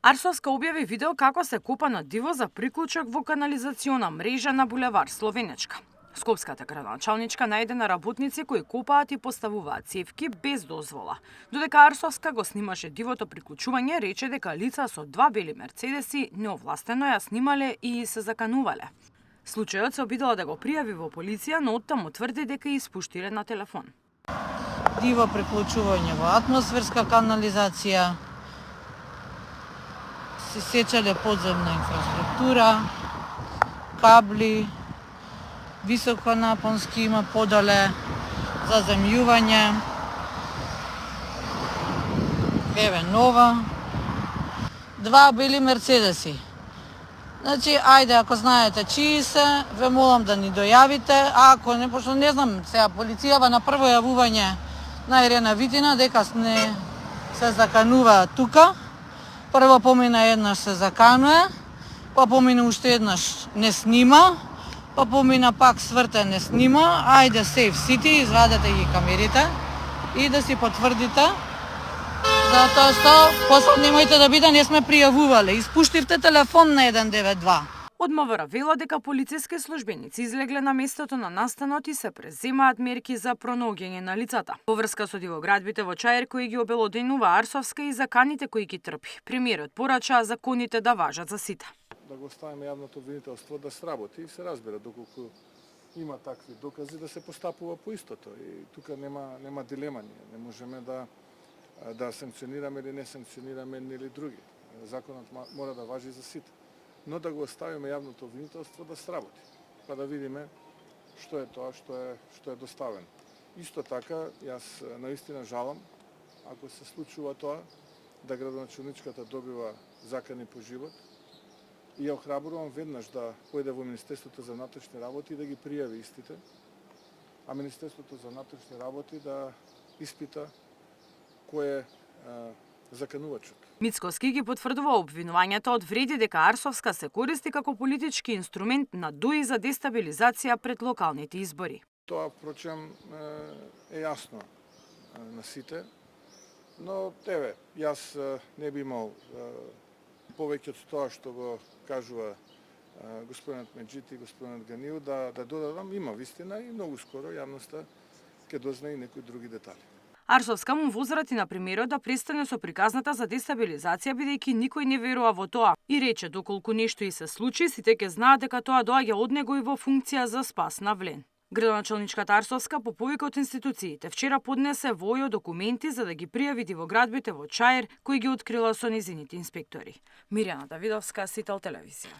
Арсовска објави видео како се копа на диво за приклучок во канализациона мрежа на булевар Словенечка. Скопската градоначалничка најде на работници кои копаат и поставуваат цевки без дозвола. Додека Арсовска го снимаше дивото приклучување, рече дека лица со 2 бели мерцедеси неовластено ја снимале и се заканувале. Случајот се обидела да го пријави во полиција, но оттаму тврди дека испуштиле на телефон. Диво приклучување во атмосферска канализација, се сечале подземна инфраструктура, кабли, високонапонски има подале, заземјување, еве нова, 2 бели мерцедеси. Значи, ајде, ако знаете чии се, ве молам да ни дојавите, а ако не, пошто не знам, сега полицијава на прво јавување на Ирена Витина дека не се заканува тука. Прво помина еднаш се заканува, па помина уште еднаш не снима, па помина пак сврте не снима. Ајде Safe City, извадете ги камерите и да си потврдите. Затоа што после немојте да биде не сме пријавувале. Испуштивте телефон на 192. Од МВР вела дека полициски службеници излегле на местото на настанот и се преземаат мерки за пронаоѓање на лицата. Во врска со дивоградбите во Чаир кои ги обелоденува Арсовска и заканите кои ги трпи, премиерот порача законите да важат за сите. Да го оставиме јавното обвинителство да сработи и се разбира доколку има такви докази да се постапува по истото. И тука нема дилема, не можеме да санкционираме или не санкционираме едни или други. Законот мора да важи за сите. Но да го оставиме јавното обвинителство да сработи, па да видиме што е тоа што е доставено. Исто така, јас наистина жалам ако се случува тоа да градоначалничката добива закани по живот и ја охрабрувам веднаш да појде во Министерството за внатрешни работи и да ги пријави истите, а Министерството за внатрешни работи да испита кој е заканувачот. Мицкоски ги потврдува обвинувањата од вреди дека Арсовска се користи како политички инструмент на ДОИ за дестабилизација пред локалните избори. Тоа, впрочем, е јасно на сите, но еве, јас не би имал повеќе од тоа што го кажува господинот Меджити и господинот Ганил да додадам, има вистина и многу скоро јавноста ќе дознае и некои други детали. Арсовска му возрати на премиерот да престане со приказната за дестабилизација бидејќи никој не верува во тоа и рече доколку нешто и се случи, сите ќе знаат дека тоа доаѓа од него и во функција за спас на Влен. Градоначалничката Арсовска по повика од институциите вчера поднесе во ОЈО документи за да ги пријави дивоградбите во Чаир кои ги открила со нејзините инспектори. Мирјана Давидовска, Сител телевизија.